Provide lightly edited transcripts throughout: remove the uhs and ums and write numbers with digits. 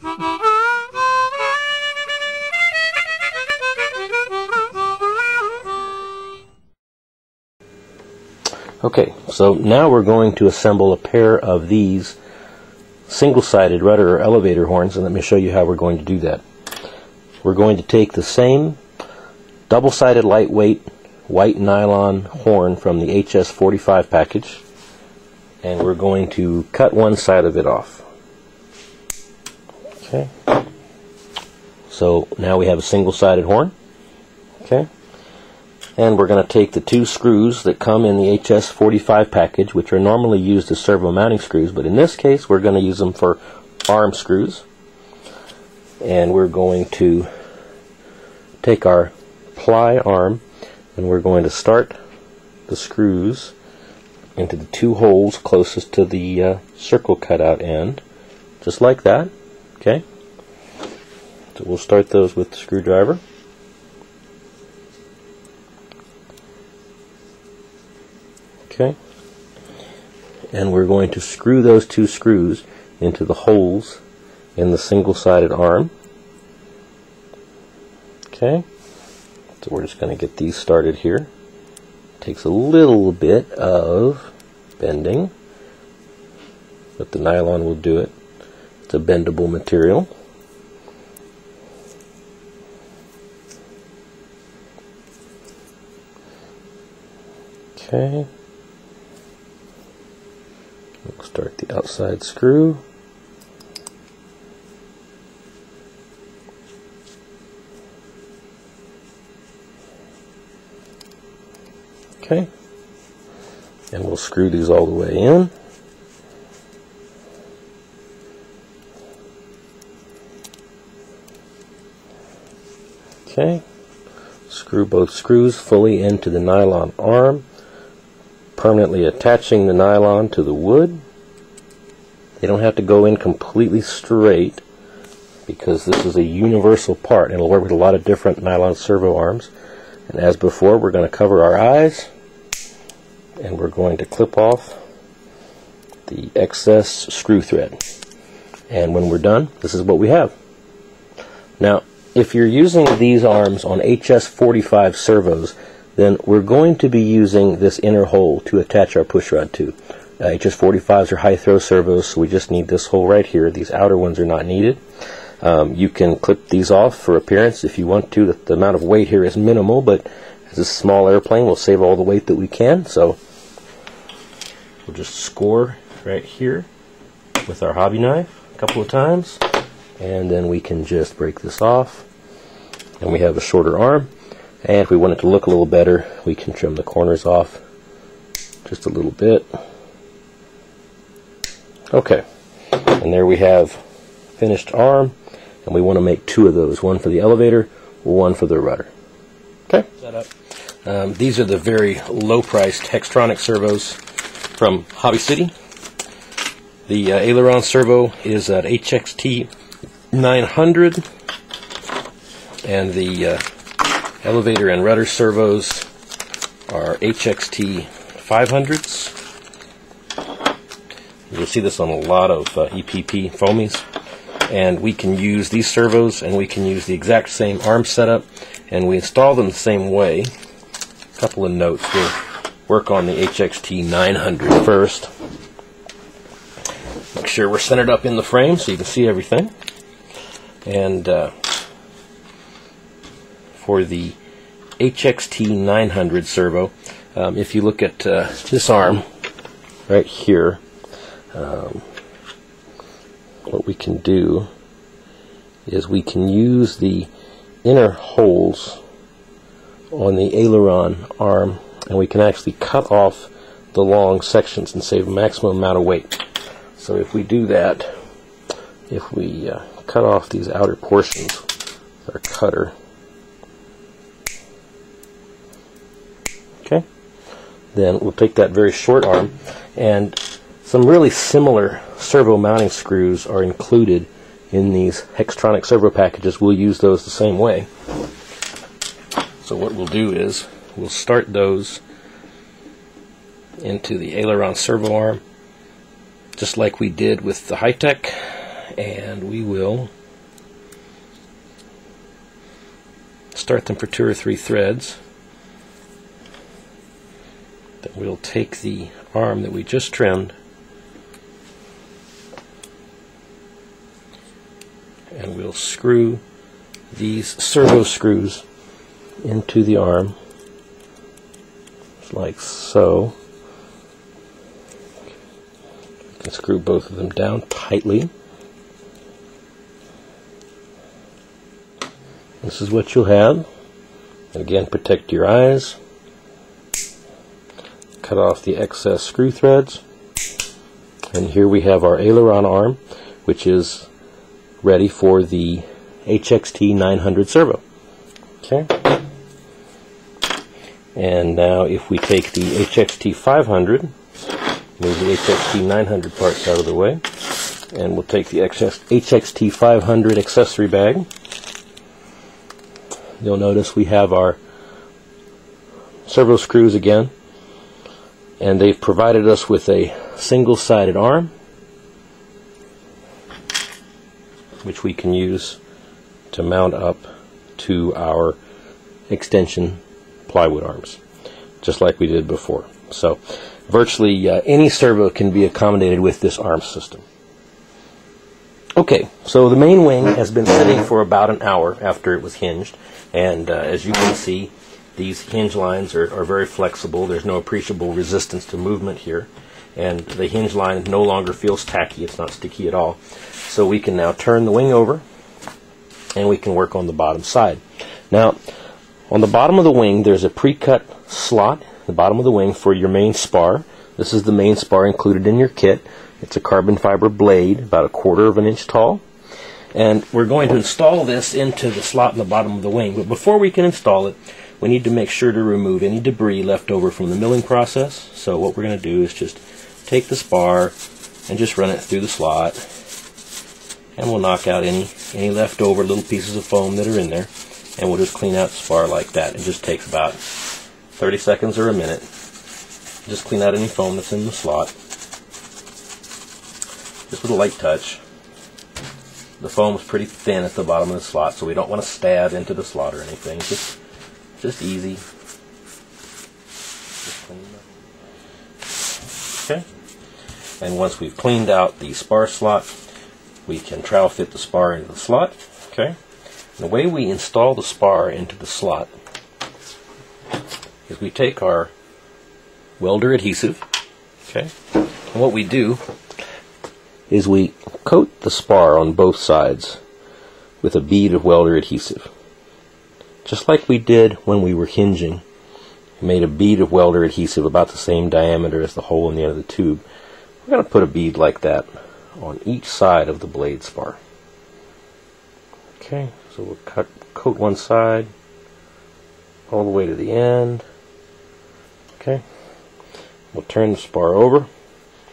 Okay, so now we're going to assemble a pair of these single-sided rudder or elevator horns, and let me show you how we're going to do that. We're going to take the same double-sided lightweight white nylon horn from the HS45 package, and we're going to cut one side of it off. Okay, so now we have a single-sided horn. Okay. And we're going to take the two screws that come in the HS45 package, which are normally used as servo mounting screws, but in this case we're going to use them for arm screws. And we're going to take our ply arm and we're going to start the screws into the two holes closest to the circle cutout end, just like that. Okay. So we'll start those with the screwdriver. Okay, and we're going to screw those two screws into the holes in the single-sided arm. Okay, so we're just going to get these started here. Takes a little bit of bending, but the nylon will do it. It's a bendable material. Okay. We'll start the outside screw. Okay. And we'll screw these all the way in. Okay. Screw both screws fully into the nylon arm, permanently attaching the nylon to the wood. They don't have to go in completely straight because this is a universal part and it'll work with a lot of different nylon servo arms. And as before, we're going to cover our eyes and we're going to clip off the excess screw thread. And when we're done, this is what we have. Now, if you're using these arms on HS45 servos, then we're going to be using this inner hole to attach our push rod to. HS45s are high throw servos, so we just need this hole right here. These outer ones are not needed. You can clip these off for appearance if you want to. The amount of weight here is minimal, but as a small airplane, we'll save all the weight that we can. So we'll just score right here with our hobby knife a couple of times, and then we can just break this off. And we have a shorter arm. And if we want it to look a little better, we can trim the corners off just a little bit. Okay, and there we have finished arm, and we want to make two of those, one for the elevator, one for the rudder. Okay. These are the very low-priced Hextronic servos from Hobby City. The aileron servo is at HXT 900, and the elevator and rudder servos are HXT 500s. You'll see this on a lot of EPP foamies. And we can use these servos and we can use the exact same arm setup, and we install them the same way. A couple of notes. We'll work on the HXT 900 first. Make sure we're centered up in the frame so you can see everything. And for the HXT 900 servo, if you look at this arm right here, what we can do is we can use the inner holes on the aileron arm, and we can actually cut off the long sections and save a maximum amount of weight. So if we do that, if we cut off these outer portions with our cutter, okay, then we'll take that very short arm, and some really similar servo mounting screws are included in these Hextronic servo packages. We'll use those the same way. So what we'll do is we'll start those into the aileron servo arm just like we did with the high-tech, and we will start them for 2 or 3 threads. Then we'll take the arm that we just trimmed and we'll screw these servo screws into the arm, like so. You can screw both of them down tightly. This is what you'll have. And again, protect your eyes. Cut off the excess screw threads. And here we have our aileron arm, which is ready for the HXT 900 servo. Okay. And now if we take the HXT 500, move the HXT 900 parts out of the way, and we'll take the HXT 500 accessory bag. You'll notice we have our servo screws again, and they've provided us with a single-sided arm, which we can use to mount up to our extension plywood arms, just like we did before. So virtually any servo can be accommodated with this arm system. Okay, so the main wing has been sitting for about an hour after it was hinged, and as you can see, these hinge lines are very flexible. There's no appreciable resistance to movement here, and the hinge line no longer feels tacky. It's not sticky at all. So we can now turn the wing over and we can work on the bottom side. Now, on the bottom of the wing, there's a pre-cut slot, the bottom of the wing, for your main spar. This is the main spar included in your kit. It's a carbon fiber blade, about 1/4 of an inch tall. And we're going to install this into the slot in the bottom of the wing. But before we can install it, we need to make sure to remove any debris left over from the milling process. So what we're going to do is just take the spar and just run it through the slot. And we'll knock out any leftover little pieces of foam that are in there. And we'll just clean out the spar like that. It just takes about 30 seconds or a minute. Just clean out any foam that's in the slot. Just with a light touch. The foam is pretty thin at the bottom of the slot, so we don't want to stab into the slot or anything. Just easy. Just clean it up. Okay. And once we've cleaned out the spar slot, we can trowel fit the spar into the slot. Okay. The way we install the spar into the slot is we take our welder adhesive, okay, and what we do is we coat the spar on both sides with a bead of welder adhesive. Just like we did when we were hinging. We made a bead of welder adhesive about the same diameter as the hole in the end of the tube. We're going to put a bead like that on each side of the blade spar. Okay, so we'll coat one side all the way to the end. Okay, we'll turn the spar over.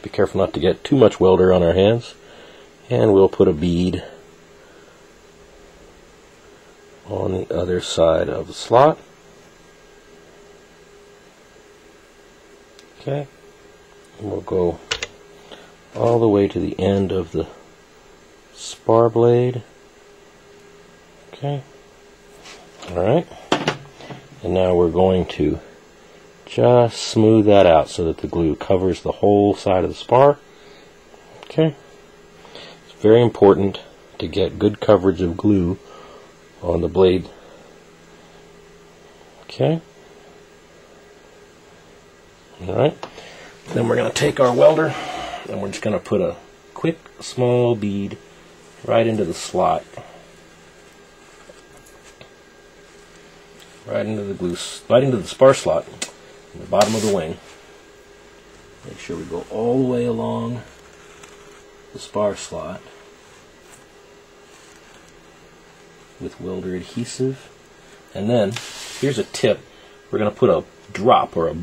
Be careful not to get too much welder on our hands. And we'll put a bead on the other side of the slot. Okay, and we'll go all the way to the end of the spar blade. Okay, alright, and now we're going to just smooth that out so that the glue covers the whole side of the spar. Okay, it's very important to get good coverage of glue on the blade. Okay, alright, then we're going to take our welder and we're just going to put a quick small bead right into the slot. Right into the glue, right into the spar slot in the bottom of the wing. Make sure we go all the way along the spar slot with welder adhesive. And then, here's a tip. We're going to put a drop or a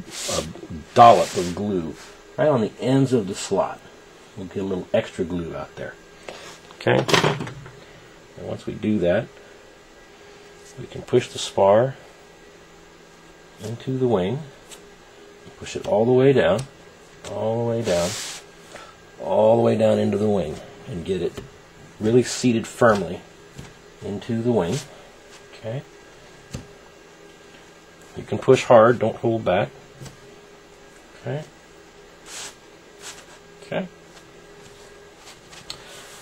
dollop of glue right on the ends of the slot. We'll get a little extra glue out there. Okay? And once we do that, we can push the spar into the wing, push it all the way down, all the way down, all the way down into the wing, and get it really seated firmly into the wing. Okay. You can push hard, don't hold back. Okay. Okay.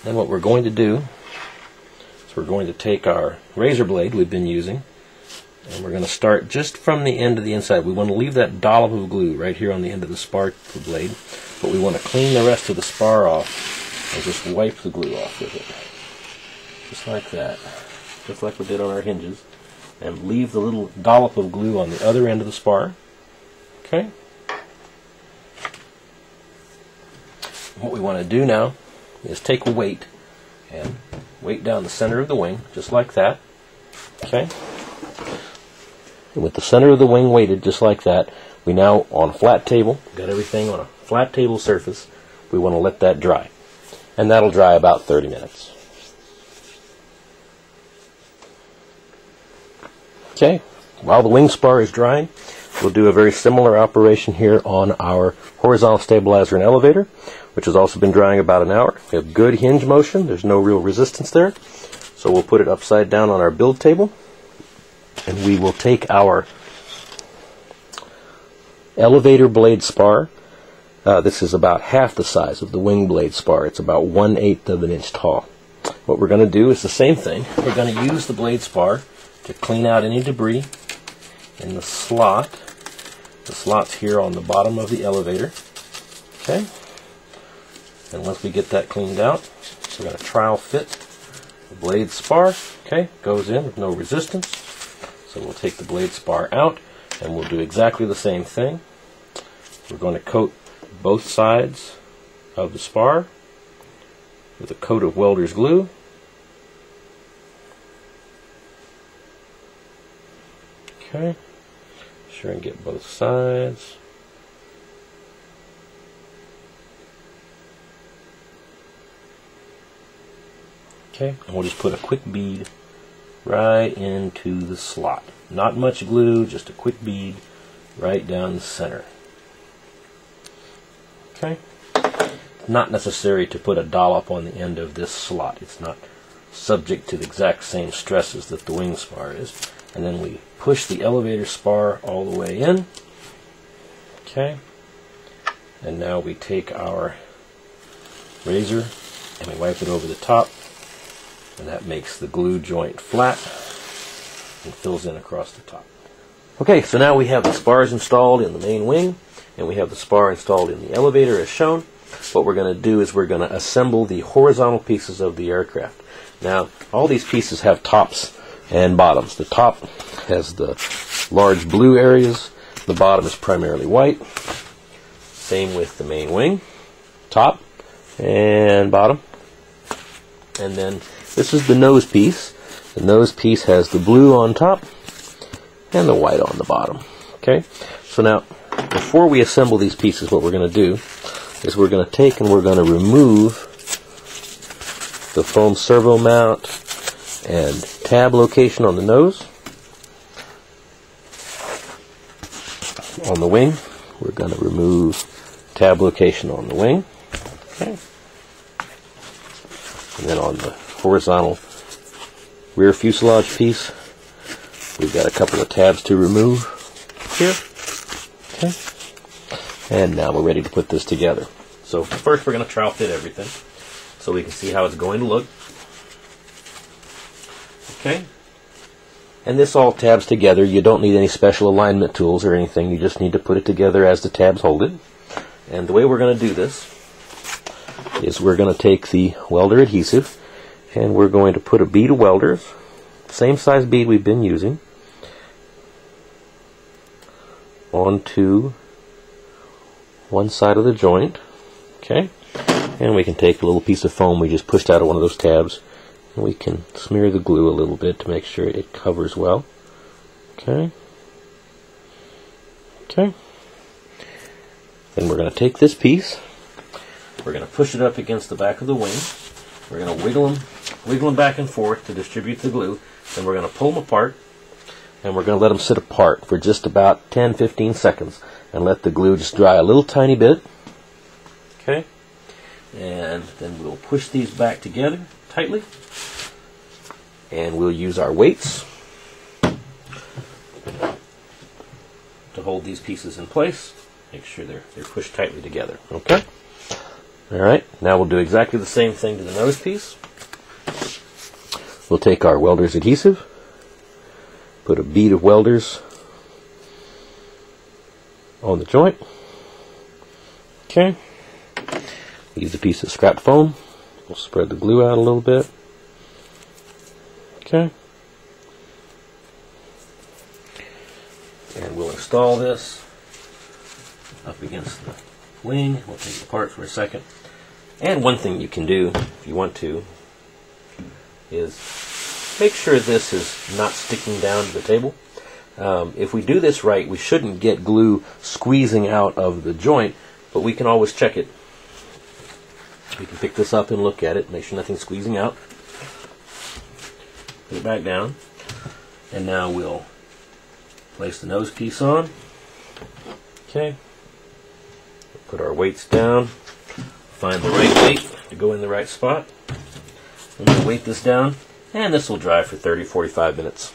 Then what we're going to do is we're going to take our razor blade we've been using, and we're going to start just from the end of the inside. We want to leave that dollop of glue right here on the end of the spar blade, but we want to clean the rest of the spar off and just wipe the glue off with it. Just like that. Just like we did on our hinges. And leave the little dollop of glue on the other end of the spar. Okay? What we want to do now is take a weight and weight down the center of the wing, just like that. Okay? And with the center of the wing weighted just like that, we now, on a flat table, got everything on a flat table surface, we want to let that dry. And that'll dry about 30 minutes. Okay, while the wing spar is drying, we'll do a very similar operation here on our horizontal stabilizer and elevator, which has also been drying about an hour. We have good hinge motion, there's no real resistance there. So we'll put it upside down on our build table, and we will take our elevator blade spar. This is about half the size of the wing blade spar. It's about 1/8 of an inch tall. What we're going to do is the same thing. We're going to use the blade spar to clean out any debris in the slot. The slot's here on the bottom of the elevator. Okay? And once we get that cleaned out, we're going to trial fit the blade spar. Okay? Goes in with no resistance. So we'll take the blade spar out and we'll do exactly the same thing. We're going to coat both sides of the spar with a coat of welder's glue. Okay, sure and get both sides. Okay, and we'll just put a quick bead right into the slot. Not much glue, just a quick bead right down the center. Okay, not necessary to put a dollop on the end of this slot. It's not subject to the exact same stresses that the wing spar is. And then we push the elevator spar all the way in. Okay. And now we take our razor and we wipe it over the top. And that makes the glue joint flat and fills in across the top. Okay, so now we have the spars installed in the main wing and we have the spar installed in the elevator as shown. What we're going to do is we're going to assemble the horizontal pieces of the aircraft. Now, all these pieces have tops and bottoms. The top has the large blue areas. The bottom is primarily white. Same with the main wing. Top and bottom. And then this is the nose piece. The nose piece has the blue on top and the white on the bottom. Okay? So now, before we assemble these pieces, what we're going to do is we're going to take and we're going to remove the foam servo mount and tab location on the nose. On the wing, we're going to remove tab location on the wing. Okay. And then on the horizontal rear fuselage piece, we've got a couple of tabs to remove here. Okay. And now we're ready to put this together. So first we're going to trial fit everything so we can see how it's going to look. Okay, and this all tabs together. You don't need any special alignment tools or anything. You just need to put it together as the tabs hold it. And the way we're going to do this is we're going to take the welder adhesive and we're going to put a bead of welders, same size bead we've been using, onto one side of the joint. Okay, and we can take a little piece of foam we just pushed out of one of those tabs. We can smear the glue a little bit to make sure it covers well. Okay. Okay. Then we're going to take this piece. We're going to push it up against the back of the wing. We're going to wiggle them back and forth to distribute the glue. Then we're going to pull them apart. And we're going to let them sit apart for just about 10-15 seconds. And let the glue just dry a little tiny bit. Okay. And then we'll push these back together tightly. And we'll use our weights to hold these pieces in place. Make sure they're pushed tightly together. Okay? Alright, now we'll do exactly the same thing to the nose piece. We'll take our welder's adhesive, put a bead of welder's on the joint. Okay. Use a piece of scrap foam. We'll spread the glue out a little bit. Okay. And we'll install this up against the wing. We'll take it apart for a second. And one thing you can do, if you want to, is make sure this is not sticking down to the table. If we do this right, we shouldn't get glue squeezing out of the joint, but we can always check it. We can pick this up and look at it, make sure nothing's squeezing out. Put it back down. And now we'll place the nose piece on. Okay. Put our weights down. Find the right weight to go in the right spot. And we'll weight this down, and this will dry for 30-45 minutes.